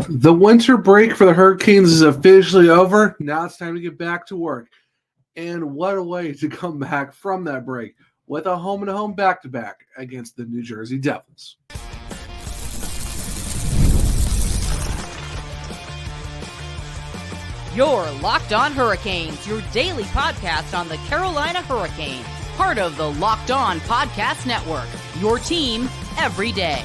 The winter break for the Hurricanes is officially over. Now it's time to get back to work. And what a way to come back from that break with a home-and-home back-to-back against the New Jersey Devils. You're Locked On Hurricanes, your daily podcast on the Carolina Hurricanes. Part of the Locked On Podcast Network, your team every day.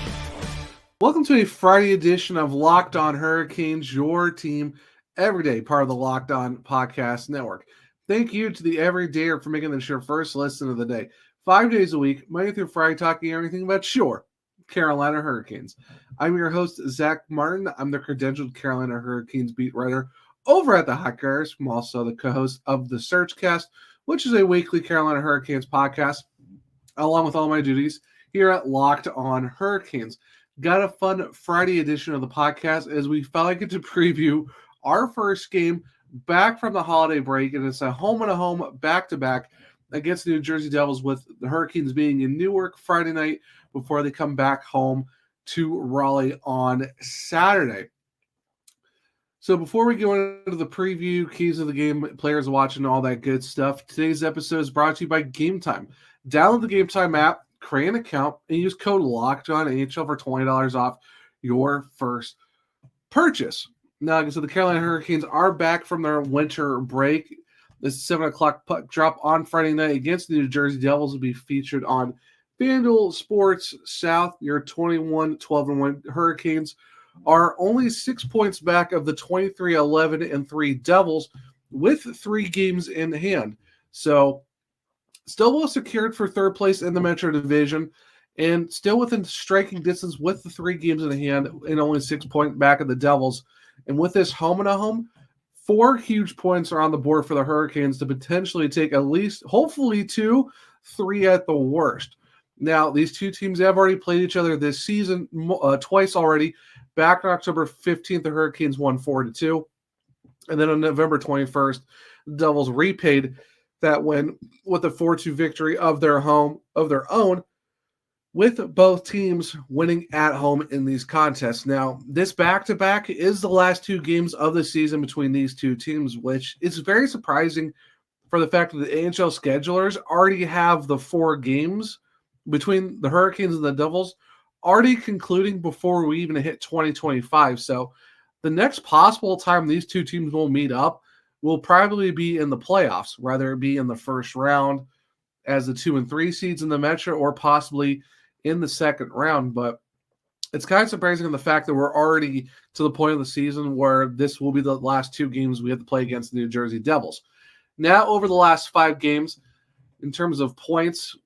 Welcome to a Friday edition of Locked On Hurricanes, your team every day, part of the Locked On Podcast Network. Thank you to the Everydayer for making this your first listen of the day. 5 days a week, Monday through Friday, talking everything about your Carolina Hurricanes. I'm your host, Zach Martin. I'm the credentialed Carolina Hurricanes beat writer over at the Hot Girls. I'm also the co-host of the Searchcast, which is a weekly Carolina Hurricanes podcast, along with all my duties here at Locked On Hurricanes. Got a fun Friday edition of the podcast as we finally get to preview our first game back from the holiday break, and it's a home-and-a-home back-to-back against the New Jersey Devils, with the Hurricanes being in Newark Friday night before they come back home to Raleigh on Saturday. So before we go into the preview, keys of the game, players watching, all that good stuff, today's episode is brought to you by Gametime. Download the Gametime app, create an account, and use code LOCKEDONNHL for $20 off your first purchase. Now, like I said, the Carolina Hurricanes are back from their winter break. This 7 o'clock puck drop on Friday night against the New Jersey Devils will be featured on FanDuel Sports South. Your 21-12-1 Hurricanes are only 6 points back of the 23-11-3 Devils with 3 games in hand. So still well secured for third place in the Metro Division and still within striking distance with the 3 games in hand and only 6 points back of the Devils. And with this home-and-a-home, 4 huge points are on the board for the Hurricanes to potentially take at least, hopefully 2, 3 at the worst. Now, these two teams have already played each other this season twice already. Back on October 15th, the Hurricanes won 4-2. And then on November 21st, the Devils repaid that win with a 4-2 victory of their own, with both teams winning at home in these contests. Now, this back-to-back is the last 2 games of the season between these two teams, which is very surprising for the fact that the NHL schedulers already have the 4 games between the Hurricanes and the Devils already concluding before we even hit 2025. So the next possible time these two teams will meet up will probably be in the playoffs, whether it be in the first round as the 2 and 3 seeds in the Metro or possibly in the second round. But it's kind of surprising in the fact that we're already to the point of the season where this will be the last 2 games we have to play against the New Jersey Devils. Now, over the last 5 games, in terms of points,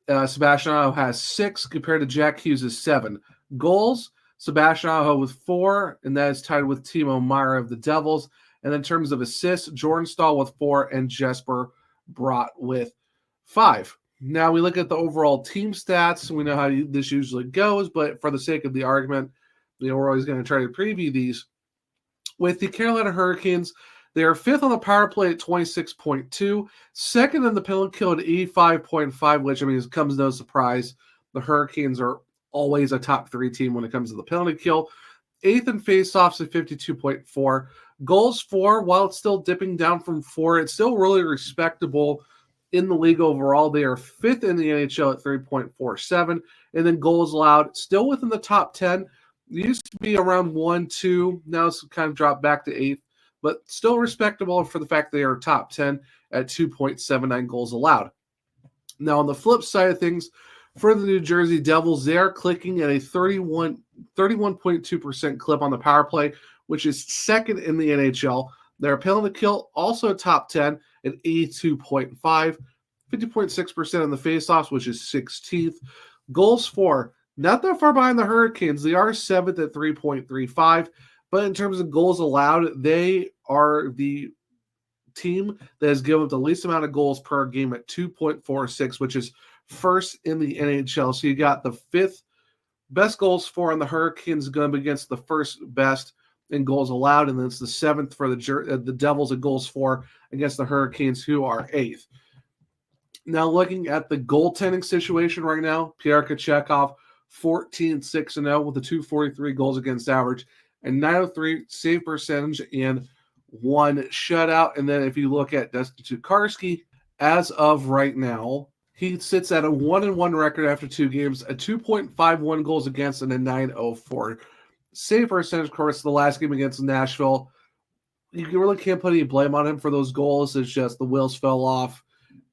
Sebastian Aho has 6 compared to Jack Hughes' 7. Goals, Sebastian Aho with 4, and that is tied with Timo Meier of the Devils. And in terms of assists, Jordan Staal with 4 and Jesper Bratt with 5. Now we look at the overall team stats. We know how this usually goes, but for the sake of the argument, we're always going to try to preview these. With the Carolina Hurricanes, they are 5th on the power play at 26.2, 2nd in the penalty kill at 85.5, which, it comes no surprise. The Hurricanes are always a top 3 team when it comes to the penalty kill. 8th in faceoffs at 52.4. Goals for, while it's still dipping down from 4, it's still really respectable in the league overall. They are 5th in the NHL at 3.47. And then goals allowed, still within the top 10. It used to be around 1, 2. Now it's kind of dropped back to 8th. But still respectable for the fact they are top 10 at 2.79 goals allowed. Now, on the flip side of things, for the New Jersey Devils, they are clicking at a 31.2% clip on the power play, which is 2nd in the NHL. Their penalty kill also top 10 at 82.5, 50.6% on the faceoffs, which is 16th. Goals for, not that far behind the Hurricanes. They are 7th at 3.35. But in terms of goals allowed, they are the team that has given up the least amount of goals per game at 2.46, which is 1st in the NHL. So you got the 5th best goals for on the Hurricanes going up against the 1st best in goals allowed, and then it's the 7th for the Devils in goals for against the Hurricanes, who are 8th. Now looking at the goaltending situation right now, Pierre Kochetkov, 14-6-0 with a 243 goals against average. a 903 save percentage, and 1 shutout. And then if you look at Dustin Tokarski, as of right now, he sits at a 1-1 record after 2 games, a 2.51 goals against, and a 904 save percentage. Of course, the last game against Nashville, you really can't put any blame on him for those goals. It's just the wheels fell off,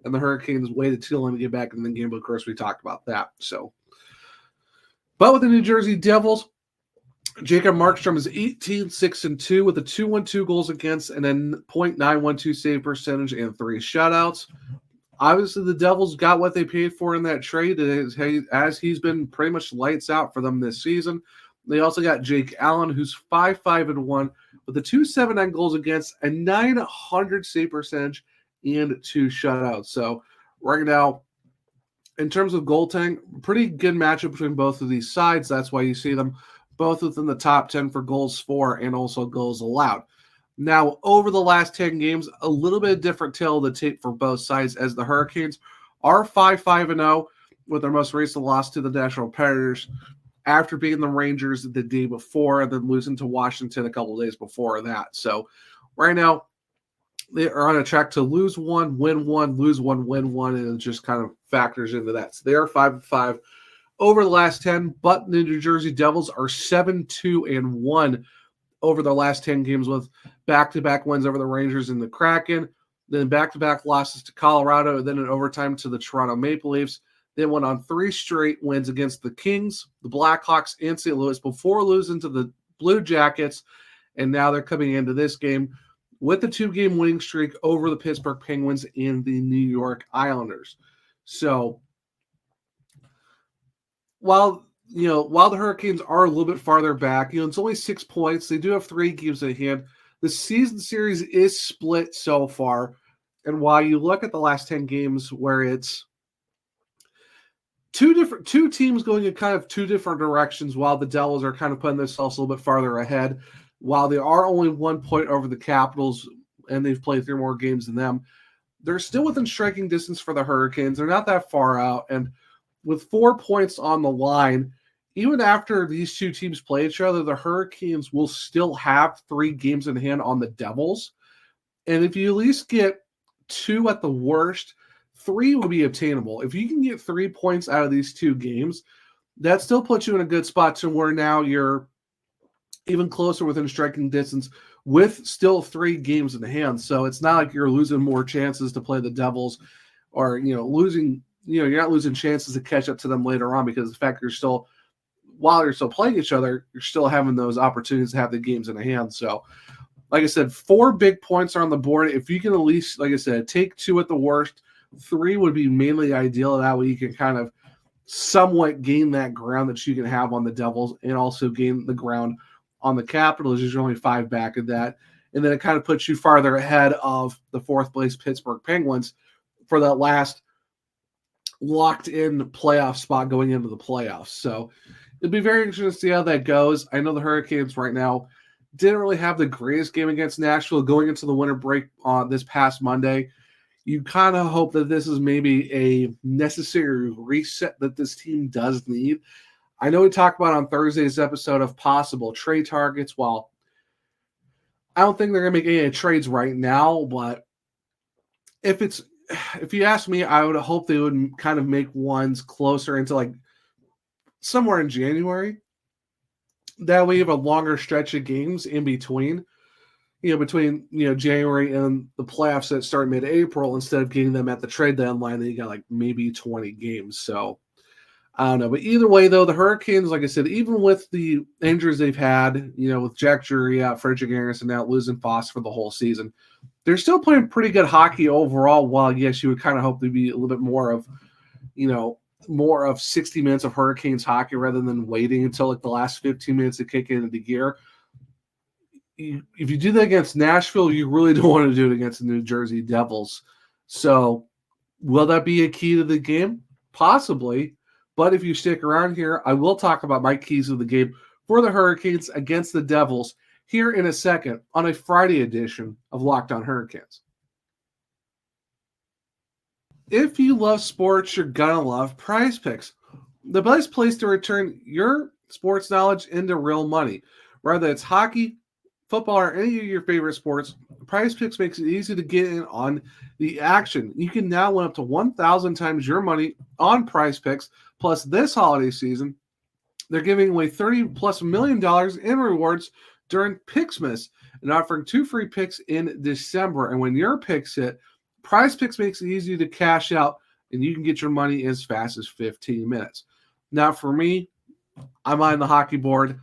and the Hurricanes waited too long to get back in the game. But of course, we talked about that. But with the New Jersey Devils, Jacob Markstrom is 18-6-2 with a 2.12 goals against and a .912 save percentage and 3 shutouts. Obviously, the Devils got what they paid for in that trade, as he's been pretty much lights out for them this season. They also got Jake Allen, who's 5-5-1 with a 279 goals against, a 900 save percentage, and 2 shutouts. So right now, in terms of goaltending, pretty good matchup between both of these sides. That's why you see them both within the top 10 for goals for and also goals allowed. Now, over the last 10 games, a little bit different tale of the tape for both sides, as the Hurricanes are 5-5-0 with their most recent loss to the Nashville Predators after beating the Rangers the day before and then losing to Washington a couple of days before that. So right now, they are on a track to lose 1, win 1, lose 1, win 1, and it just kind of factors into that. So they are 5-5 over the last 10, but the New Jersey Devils are 7-2-1 over the last 10 games with back-to-back wins over the Rangers and the Kraken, then back-to-back losses to Colorado, and then in overtime to the Toronto Maple Leafs. They went on 3 straight wins against the Kings, the Blackhawks, and St. Louis before losing to the Blue Jackets, and now they're coming into this game with a 2-game winning streak over the Pittsburgh Penguins and the New York Islanders. So while the Hurricanes are a little bit farther back, it's only 6 points. They do have 3 games at hand. The season series is split so far. And while you look at the last 10 games where it's two teams going in kind of 2 different directions, while the Devils are kind of putting themselves a little bit farther ahead, while they are only 1 point over the Capitals and they've played 3 more games than them, they're still within striking distance for the Hurricanes. They're not that far out. And with 4 points on the line, even after these 2 teams play each other, the Hurricanes will still have 3 games in hand on the Devils. And if you at least get 2 at the worst, 3 will be obtainable. If you can get 3 points out of these 2 games, that still puts you in a good spot to where now you're even closer within striking distance with still 3 games in hand. So it's not like you're losing more chances to play the Devils or, you're not losing chances to catch up to them later on, because the fact while you're still playing each other, you're still having those opportunities to have the games in hand. So, like I said, 4 big points are on the board. If you can at least, like I said, take 2 at the worst, 3 would be mainly ideal. That way you can kind of somewhat gain that ground that you can have on the Devils and also gain the ground on the Capitals. There's only 5 back of that. And then it kind of puts you farther ahead of the 4th place Pittsburgh Penguins for that last locked-in playoff spot going into the playoffs. So it'll be very interesting to see how that goes. I know the Hurricanes right now didn't really have the greatest game against Nashville going into the winter break on this past Monday. You kind of hope that this is maybe a necessary reset that this team does need. I know we talked about on Thursday's episode of possible trade targets. Well, I don't think they're going to make any trades right now, but if you ask me, I would hope they would kind of make ones closer into like somewhere in January. That way you have a longer stretch of games in between, between January and the playoffs that start mid-April, instead of getting them at the trade deadline, then you got like maybe 20 games. So I don't know. But either way, though, the Hurricanes, like I said, even with the injuries they've had, with Jack Drury out, Frederick Anderson out, losing Foss for the whole season, they're still playing pretty good hockey overall. While, yes, you would kind of hope there'd be a little bit more of 60 minutes of Hurricanes hockey rather than waiting until like the last 15 minutes to kick into the gear. If you do that against Nashville, you really don't want to do it against the New Jersey Devils. So will that be a key to the game? Possibly. But if you stick around here, I will talk about my keys of the game for the Hurricanes against the Devils here in a second on a Friday edition of Locked On Hurricanes. If you love sports, you're going to love PrizePicks, the best place to return your sports knowledge into real money. Whether it's hockey, football, or any of your favorite sports, PrizePicks makes it easy to get in on the action. You can now win up to 1,000 times your money on PrizePicks. Plus, this holiday season, they're giving away $30+ million in rewards during Picksmas and offering 2 free picks in December. And when your picks hit, PrizePicks makes it easy to cash out, and you can get your money as fast as 15 minutes. Now, for me, I'm on the hockey board.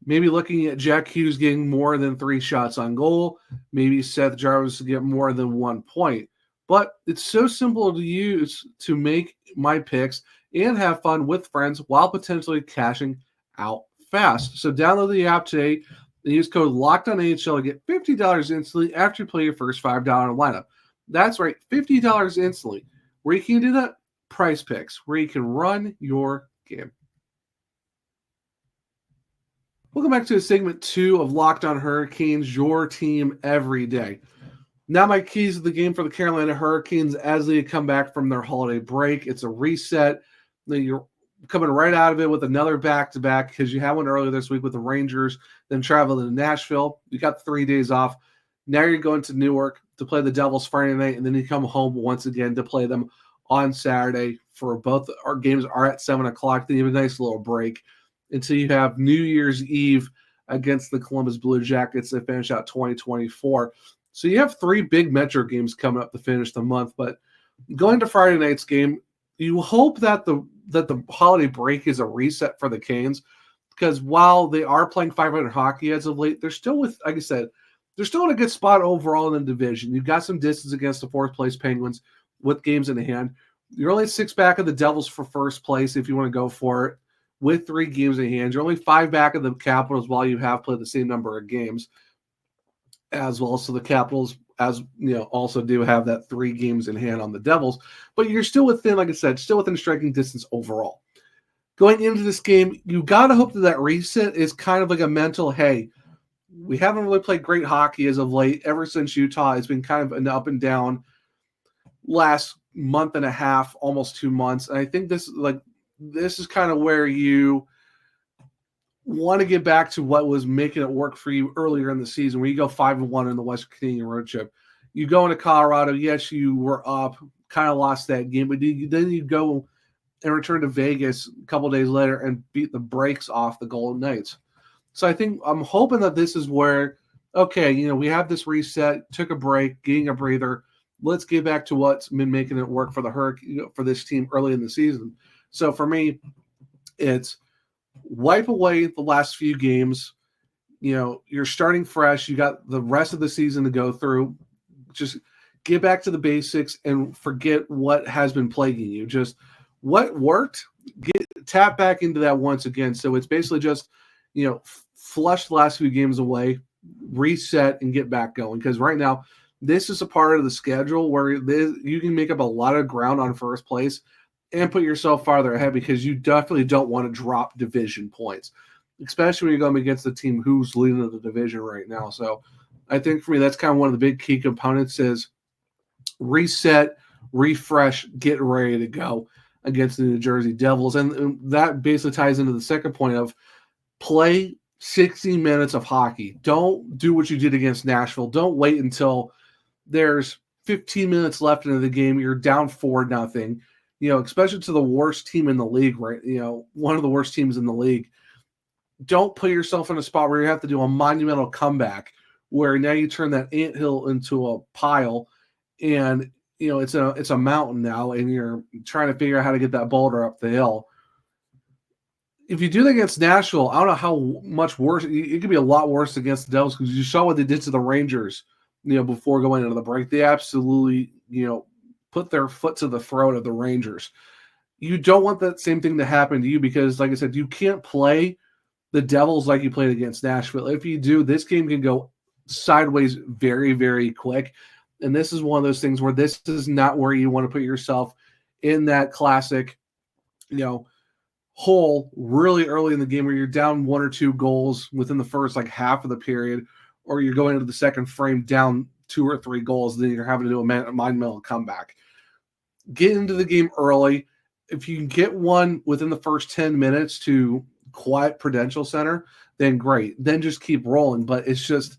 Maybe looking at Jack Hughes getting more than 3 shots on goal. Maybe Seth Jarvis to get more than 1 point. But it's so simple to use to make my picks and have fun with friends while potentially cashing out fast. So download the app today and use code LOCKEDONNHL to get $50 instantly after you play your first $5 lineup. That's right, $50 instantly. Where you can do that? PrizePicks, where you can run your game. Welcome back to segment 2 of Locked On Hurricanes, your team every day. Now my keys to the game for the Carolina Hurricanes as they come back from their holiday break. It's a reset. You're coming right out of it with another back-to-back because you had one earlier this week with the Rangers, then traveling to Nashville. You got 3 days off. Now you're going to Newark to play the Devils Friday night, and then you come home once again to play them on Saturday. For both our games are at 7 o'clock. Then you have a nice little break until you have New Year's Eve against the Columbus Blue Jackets to finish out 2024. So you have 3 big Metro games coming up to finish the month. But going to Friday night's game, you hope that the holiday break is a reset for the Canes, because while they are playing 500 hockey as of late, they're still with, like I said, they're still in a good spot overall in the division. You've got some distance against the 4th place Penguins with games in hand. You're only 6 back of the Devils for first place if you want to go for it, with 3 games in hand. You're only 5 back of the Capitals while you have played the same number of games as well. So the Capitals, as you know, also do have that 3 games in hand on the Devils, but you're still within, like I said, still within striking distance overall. Going into this game, you got to hope that reset is kind of like a mental, hey, we haven't really played great hockey as of late. Ever since Utah, it's been kind of an up and down last month and a half, almost 2 months. And I think this is kind of where you want to get back to what was making it work for you earlier in the season, where you go 5-1 in the Western Canadian road trip. You go into Colorado, yes, you were up, kind of lost that game, but then you go and return to Vegas a couple days later and beat the brakes off the Golden Knights. So I think I'm hoping that this is where, okay, we have this reset, took a break, getting a breather. Let's get back to what's been making it work for the Hurricane, for this team early in the season. So for me, it's wipe away the last few games. You're starting fresh. You got the rest of the season to go through. Just get back to the basics and forget what has been plaguing you. Just what worked, tap back into that once again. So it's basically just, flush the last few games away, reset, and get back going. Because right now, this is a part of the schedule where you can make up a lot of ground on first place and put yourself farther ahead, because you definitely don't want to drop division points, especially when you're going against the team who's leading the division right now. So I think for me, that's kind of one of the big key components is reset, refresh, get ready to go against the New Jersey Devils. And that basically ties into the second point of play 60 minutes of hockey. Don't do what you did against Nashville. Don't wait until there's 15 minutes left into the game. You're down 4-0. Especially to the worst team in the league, right? One of the worst teams in the league. Don't put yourself in a spot where you have to do a monumental comeback where now you turn that anthill into a pile, and it's a mountain now, and you're trying to figure out how to get that boulder up the hill. If you do that against Nashville, I don't know how much worse. It could be a lot worse against the Devils, because you saw what they did to the Rangers, before going into the break. They absolutely, put their foot to the throat of the Rangers. You don't want that same thing to happen to you, because, like I said, you can't play the Devils like you played against Nashville. If you do, this game can go sideways very, very quick. And this is one of those things where this is not where you want to put yourself in that classic, hole really early in the game where you're down 1 or 2 goals within the first half of the period, or you're going into the second frame down 2 or 3 goals, then you're having to do a monumental comeback. Get into the game early. If you can get one within the first 10 minutes to quiet Prudential Center, then great. Then just keep rolling. But it's just,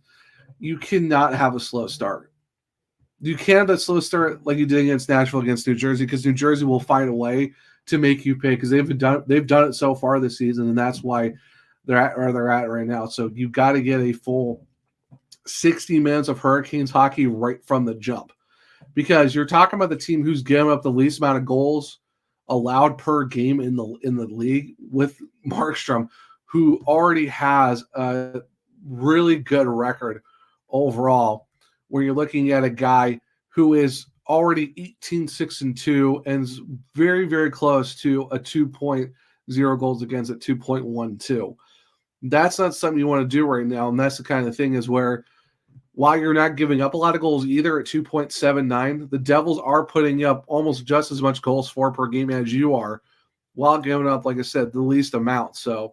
you cannot have a slow start. You can't have a slow start like you did against Nashville, against New Jersey, because New Jersey will find a way to make you pay, because they've done it so far this season, and that's why they're at where they're at right now. So you got to get a full 60 minutes of Hurricanes hockey right from the jump, because you're talking about the team who's given up the least amount of goals allowed per game in the league, with Markstrom, who already has a really good record overall, where you're looking at a guy who is already 18-6-2 and is very, very close to a 2.0 goals against at 2.12. That's not something you want to do right now. And that's the kind of thing is where, while you're not giving up a lot of goals either at 2.79, the Devils are putting up almost just as much goals for per game as you are, while giving up, like I said, the least amount. So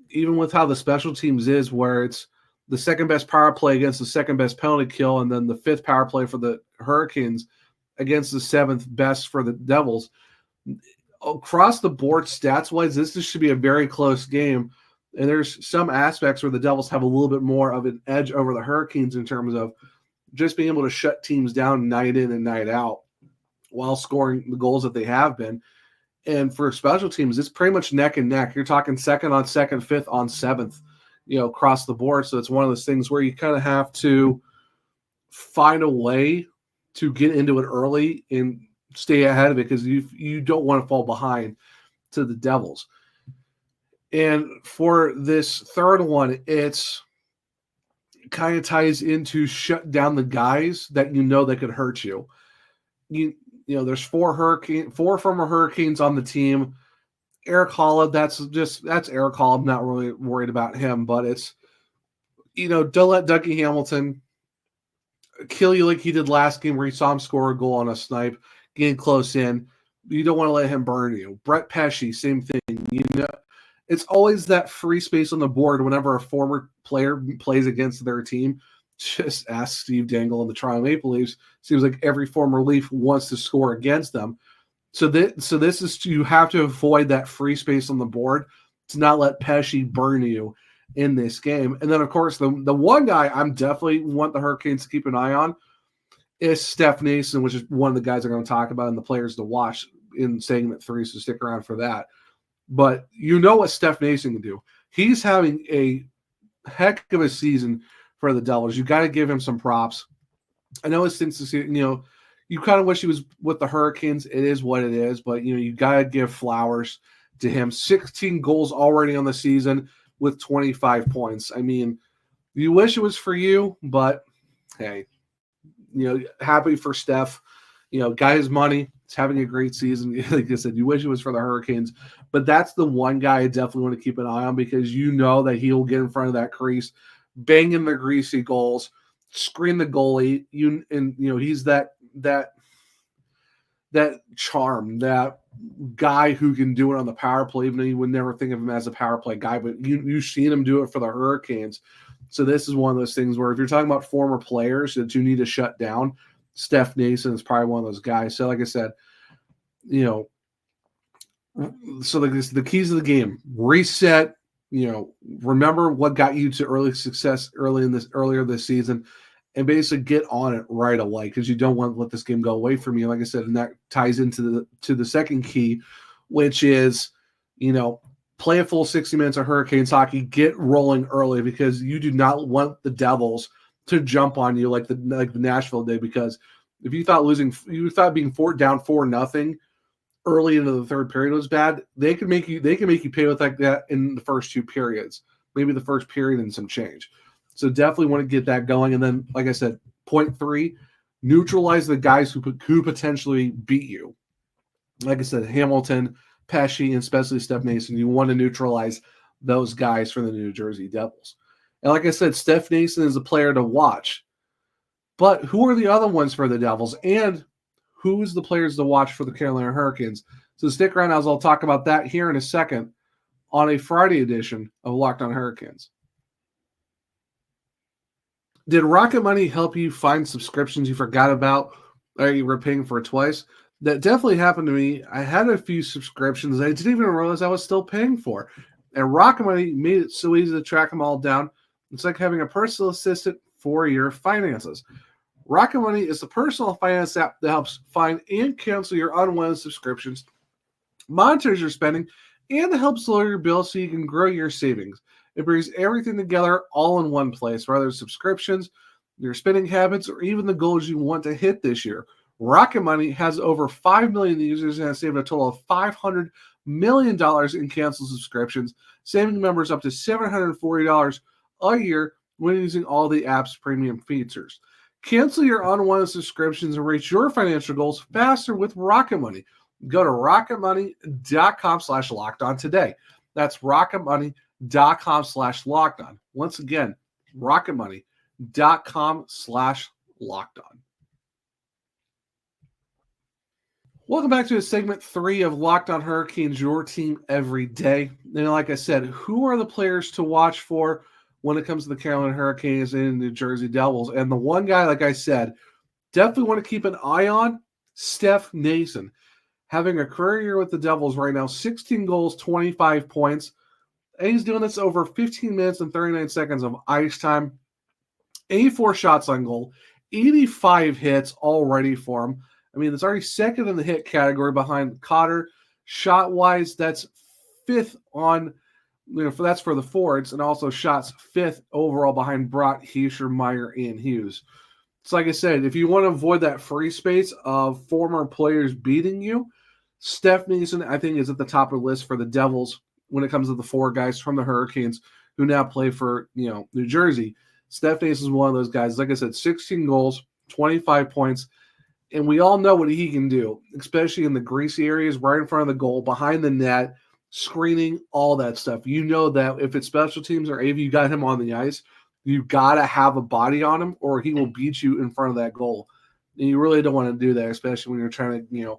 even with how the special teams is, where it's the second best power play against the second best penalty kill, and then the fifth power play for the Hurricanes against the seventh best for the Devils, across the board stats wise, this should be a very close game. And there's some aspects where the Devils have a little bit more of an edge over the Hurricanes in terms of just being able to shut teams down night in and night out while scoring the goals that they have been. And for special teams, it's pretty much neck and neck. You're talking second on second, fifth on seventh, across the board. So it's one of those things where you kind of have to find a way to get into it early and stay ahead of it, because you don't want to fall behind to the Devils. And for this third one, it's kind of ties into shut down the guys that that could hurt you. There's four former Hurricanes on the team. Eric Holla, that's Eric Holla. I'm not really worried about him, but it's, don't let Dougie Hamilton kill you like he did last game, where you saw him score a goal on a snipe, getting close in. You don't want to let him burn you. Brett Pesce, same thing. It's always that free space on the board whenever a former player plays against their team. Just ask Steve Dangle and the Toronto Maple Leafs. Seems like every former Leaf wants to score against them. So this is, you have to avoid that free space on the board to not let Pesce burn you in this game. And then, of course, the one guy I'm definitely want the Hurricanes to keep an eye on is Steph Nason, which is one of the guys I'm going to talk about and the players to watch in segment 3, so stick around for that. But what Steph Nason can do. He's having a heck of a season for the Devils. You got to give him some props. I know it stinks to see, you kind of wish he was with the Hurricanes. It is what it is, but you got to give flowers to him. 16 goals already on the season with 25 points. I mean, you wish it was for you, but hey, happy for Steph. Got his money. He's having a great season. Like I said, you wish it was for the Hurricanes, but that's the one guy I definitely want to keep an eye on, because that he will get in front of that crease, bang in the greasy goals, screen the goalie. He's that charm, that guy who can do it on the power play, even though you would never think of him as a power play guy, but you've seen him do it for the Hurricanes. So this is one of those things where if you're talking about former players that you need to shut down, Steph Nason is probably one of those guys. So like I said, so like this, the keys of the game: reset, remember what got you to early success earlier this season, and basically get on it right away, because you don't want to let this game go away from you. Like I said, and that ties into the second key, which is, play a full 60 minutes of Hurricanes hockey, get rolling early, because you do not want the Devils to jump on you like the Nashville did. Because if you thought being down 4-0 early into the third period was bad, they can make you pay with like that in the first two periods, maybe the first period and some change. So definitely want to get that going. And then, like I said, point 3, neutralize the guys who potentially beat you. Like I said, Hamilton, Pesce, and especially Steph Nason. You want to neutralize those guys for the New Jersey Devils. And like I said, Steph Nason is a player to watch. But who are the other ones for the Devils? And who's the players to watch for the Carolina Hurricanes? So stick around, as I'll talk about that here in a second on a Friday edition of Locked On Hurricanes. Did Rocket Money help you find subscriptions you forgot about or you were paying for twice? That definitely happened to me. I had a few subscriptions I didn't even realize I was still paying for. And Rocket Money made it so easy to track them all down. It's like having a personal assistant for your finances. Rocket Money is the personal finance app that helps find and cancel your unwanted subscriptions, monitors your spending, and helps lower your bills so you can grow your savings. It brings everything together all in one place, whether it's subscriptions, your spending habits, or even the goals you want to hit this year. Rocket Money has over 5 million users and has saved a total of $500 million in canceled subscriptions, saving members up to $740 a year when using all the app's premium features. Cancel your unwanted subscriptions and reach your financial goals faster with Rocket Money. Go to rocketmoney.com/lockedon today. That's rocketmoney.com/lockedon. Once again, rocketmoney.com/lockedon. Welcome back to segment 3 of Locked On Hurricanes, your team every day. And like I said, who are the players to watch for when it comes to the Carolina Hurricanes and New Jersey Devils? And the one guy, like I said, definitely want to keep an eye on, Steph Nason. Having a career year with the Devils right now, 16 goals, 25 points. And he's doing this over 15 minutes and 39 seconds of ice time. 84 shots on goal, 85 hits already for him. I mean, it's already second in the hit category behind Cotter. Shot-wise, that's fifth on, that's for the forwards, and also shots fifth overall behind Brott, Heischer, Meyer, and Hughes. It's like I said, if you want to avoid that free space of former players beating you, Steph Nason, I think, is at the top of the list for the Devils when it comes to the 4 guys from the Hurricanes who now play for, New Jersey. Steph Nason is one of those guys. Like I said, 16 goals, 25 points. And we all know what he can do, especially in the greasy areas, right in front of the goal, behind the net, screening, all that stuff. You know that if it's special teams or if you got him on the ice, you got to have a body on him or he will beat you in front of that goal. And you really don't want to do that, especially when you're trying to,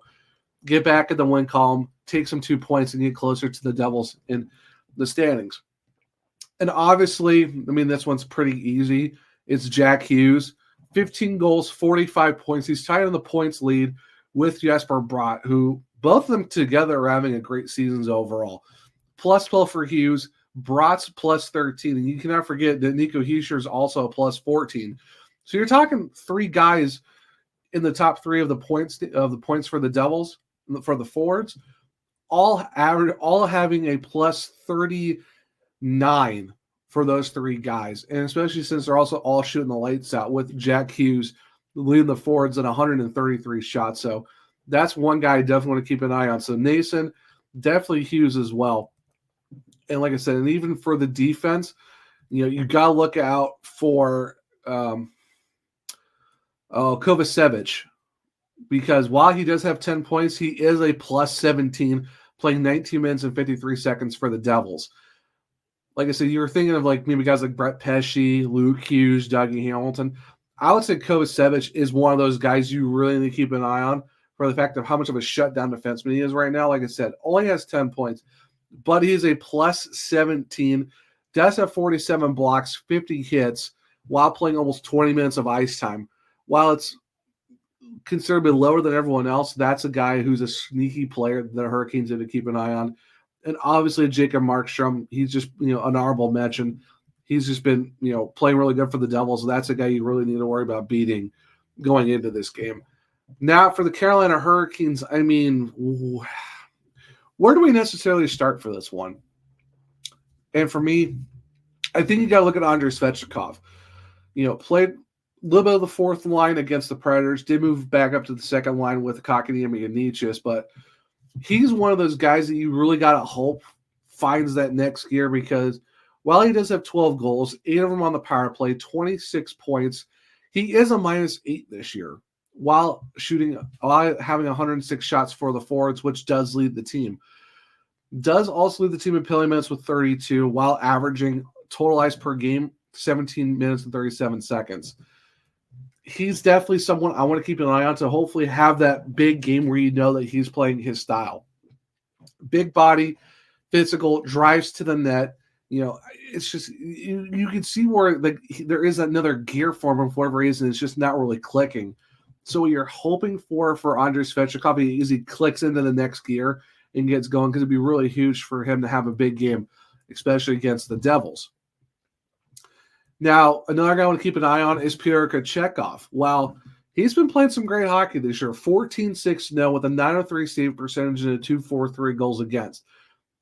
get back at the win column, take some 2 points, and get closer to the Devils in the standings. And obviously, this one's pretty easy. It's Jack Hughes. 15 goals, 45 points. He's tied on the points lead with Jesper Bratt, who both of them together are having a great seasons overall. Plus 12 for Hughes, Bratt's plus 13. And you cannot forget that Nico Heischer is also a plus 14. So you're talking 3 guys in the top 3 of the points for the Devils, for the forwards, all having a plus 39 for those 3 guys, and especially since they're also all shooting the lights out, with Jack Hughes leading the forwards at 133 shots. So that's one guy I definitely want to keep an eye on. So Nason, definitely Hughes as well. And like I said, and even for the defense, you got to look out for Kovacevic, because while he does have 10 points, he is a plus 17, playing 19 minutes and 53 seconds for the Devils. Like I said, you were thinking of maybe guys like Brett Pesce, Luke Hughes, Dougie Hamilton. I would say Kovacevic is one of those guys you really need to keep an eye on for the fact of how much of a shutdown defenseman he is right now. Like I said, only has 10 points, but he is a plus 17, does have 47 blocks, 50 hits, while playing almost 20 minutes of ice time. While it's considerably lower than everyone else, that's a guy who's a sneaky player that the Hurricanes need to keep an eye on. And obviously, Jacob Markstrom, he's just, an honorable mention. He's just been, playing really good for the Devils. That's a guy you really need to worry about beating going into this game. Now, for the Carolina Hurricanes, where do we necessarily start for this one? And for me, I think you got to look at Andrei Svechnikov. Played a little bit of the 4th line against the Predators, did move back up to the 2nd line with Kotkaniemi and Nietzsche, but he's one of those guys that you really got to hope finds that next gear, because while he does have 12 goals, 8 of them on the power play, 26 points, he is a -8 this year while having 106 shots for the forwards, which does lead the team. Does also lead the team in penalty minutes with 32 while averaging total ice per game, 17 minutes and 37 seconds. He's definitely someone I want to keep an eye on to hopefully have that big game where that he's playing his style. Big body, physical, drives to the net. It's just you can see where there is another gear for him for whatever reason. It's just not really clicking. So what you're hoping for Andrei Svechnikov is he clicks into the next gear and gets going, because it'd be really huge for him to have a big game especially against the Devils. Now, another guy I want to keep an eye on is Pyotr Kochetkov. Well, he's been playing some great hockey this year, 14-6-0 with a .903 save percentage and a .243 goals against.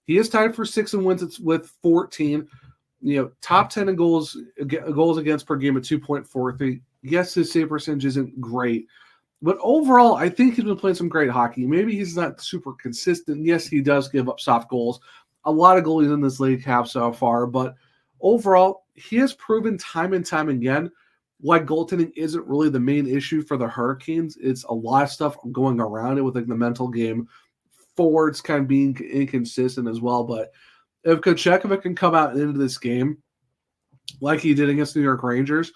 He is tied for 6 in wins with 14. Top 10 in goals against per game at 2.43. Yes, his save percentage isn't great, but overall, I think he's been playing some great hockey. Maybe he's not super consistent. Yes, he does give up soft goals. A lot of goalies in this league have so far, but overall, he has proven time and time again why goaltending isn't really the main issue for the Hurricanes. It's a lot of stuff going around it with like the mental game, forwards kind of being inconsistent as well. But if Kochetkov can come out into this game like he did against the New York Rangers,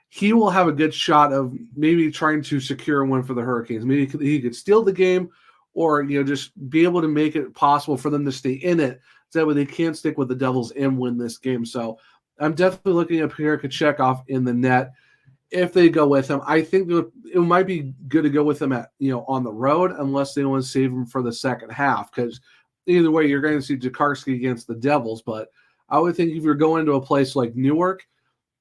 he will have a good shot of maybe trying to secure a win for the Hurricanes. Maybe he could steal the game or just be able to make it possible for them to stay in it so that way they can't stick with the Devils and win this game. So I'm definitely looking at Pyotr Kochetkov in the net if they go with him. I think it might be good to go with him at on the road unless they want to save him for the second half, because either way you're going to see Jakarski against the Devils. But I would think if you're going to a place like Newark,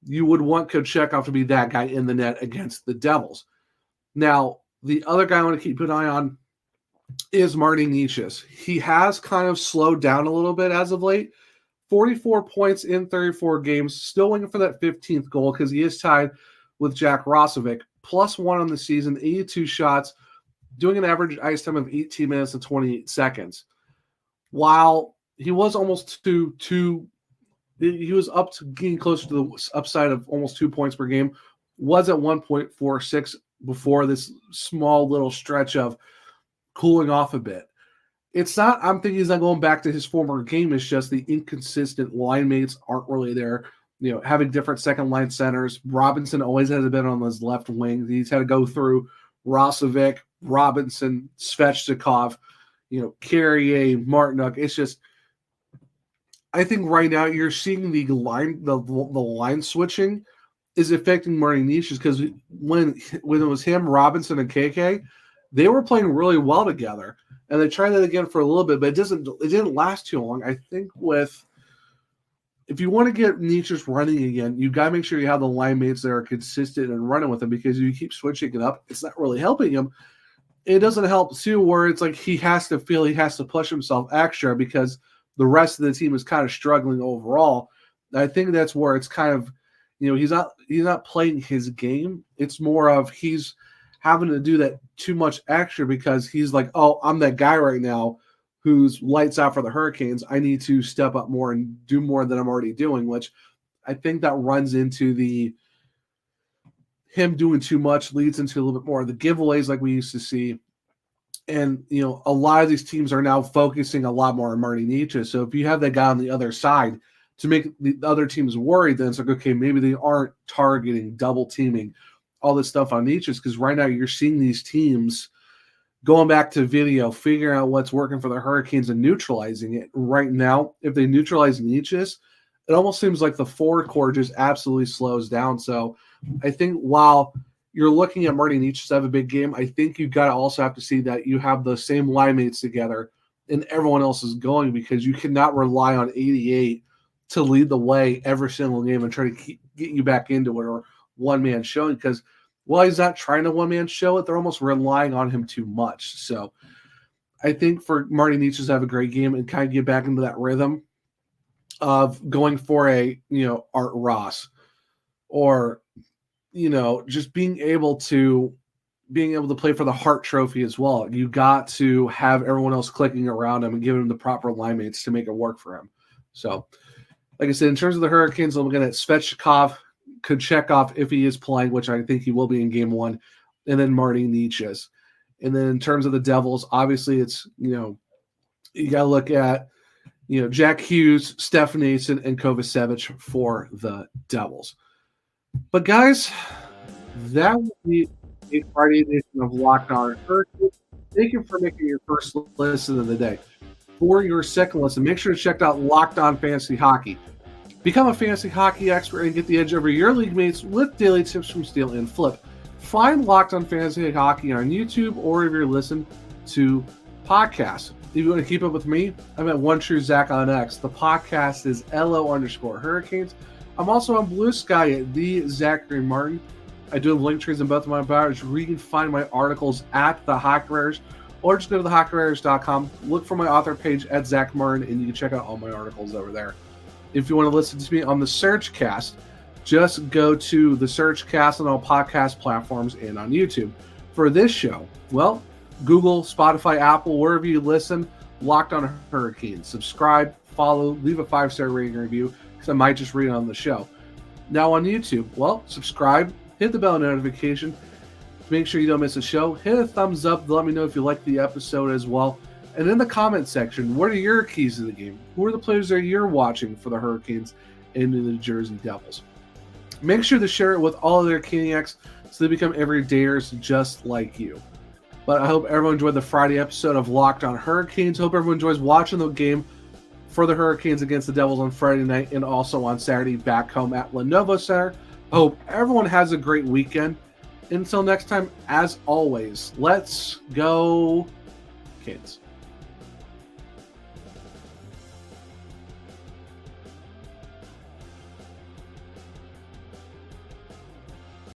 you would want Kochetkov to be that guy in the net against the Devils. Now, the other guy I want to keep an eye on is Marty Necas. He has kind of slowed down a little bit as of late. 44 points in 34 games, still waiting for that 15th goal because he is tied with Jack Roslovic, +1 on the season, 82 shots, doing an average ice time of 18 minutes and 28 seconds. While he was almost he was up to getting closer to the upside of almost 2 points per game, was at 1.46 before this small little stretch of cooling off a bit. It's not, I'm thinking he's not going back to his former game. It's just the inconsistent line mates aren't really there. Having different second line centers. Robinson always has been on his left wing. He's had to go through Roslovic, Robinson, Svechnikov, Carrier, Martinuk. It's just, I think right now you're seeing the line switching is affecting Marty Necas, because when it was him, Robinson, and KK, they were playing really well together. And they tried that again for a little bit, but it didn't last too long. I think if you want to get Necas running again, you got to make sure you have the line mates that are consistent and running with him, because if you keep switching it up, it's not really helping him. It doesn't help too, where it's like he has to feel he has to push himself extra because the rest of the team is kind of struggling overall. And I think that's where it's kind of, he's not playing his game. It's more of he's having to do that too much extra because he's like, oh, I'm that guy right now who's lights out for the Hurricanes. I need to step up more and do more than I'm already doing, which I think that runs into him doing too much, leads into a little bit more of the giveaways like we used to see. And, a lot of these teams are now focusing a lot more on Marty Necas. So if you have that guy on the other side to make the other teams worried, then it's like, okay, maybe they aren't targeting, double teaming, all this stuff on Necas, because right now you're seeing these teams going back to video, figuring out what's working for the Hurricanes and neutralizing it. Right now, if they neutralize Necas, it almost seems like the forward core just absolutely slows down. So I think while you're looking at Marty Necas have a big game, I think you've got to also have to see that you have the same line mates together and everyone else is going, because you cannot rely on 88 to lead the way every single game and try to get you back into it, or one-man showing, because while he's not trying to one-man show it, they're almost relying on him too much. So I think for Marty Necas to have a great game and kind of get back into that rhythm of going for a, Art Ross, or, just being able to play for the Hart Trophy as well. You got to have everyone else clicking around him and give him the proper line mates to make it work for him. So, like I said, in terms of the Hurricanes, I'm looking at Svechnikov, Kochetkov if he is playing, which I think he will be in game one, and then Marty Necas. And then in terms of the Devils, obviously it's, you got to look at, Jack Hughes, Steph Nason, and Kovacevic for the Devils. But guys, that will be a Friday edition of Locked On Hurricanes. Thank you for making your first listen of the day. For your second listen, make sure to check out Locked On Fantasy Hockey. Become a fantasy hockey expert and get the edge over your league mates with daily tips from Steal and Flip. Find Locked On Fantasy Hockey on YouTube, or if you're listening to podcasts. If you want to keep up with me, I'm at One True Zach on X. The podcast is LO_Hurricanes. I'm also on Blue Sky at the Zachary Martin. I do have link trees in both of my bios where you can find my articles at the Hockey Writers, or just go to thehockeywriters.com, look for my author page at Zach Martin, and you can check out all my articles over there. If you want to listen to me on the Searchcast, just go to the Searchcast on all podcast platforms and on YouTube. For this show, well, Google, Spotify, Apple, wherever you listen, Locked on Hurricanes. Subscribe, follow, leave a 5-star rating review, because I might just read it on the show. Now on YouTube, well, subscribe, hit the bell notification, make sure you don't miss a show. Hit a thumbs up to let me know if you like the episode as well. And in the comment section, what are your keys to the game? Who are the players that you're watching for the Hurricanes and the New Jersey Devils? Make sure to share it with all of their Caniacs so they become everydayers just like you. But I hope everyone enjoyed the Friday episode of Locked on Hurricanes. Hope everyone enjoys watching the game for the Hurricanes against the Devils on Friday night and also on Saturday back home at Lenovo Center. I hope everyone has a great weekend. Until next time, as always, let's go Canes.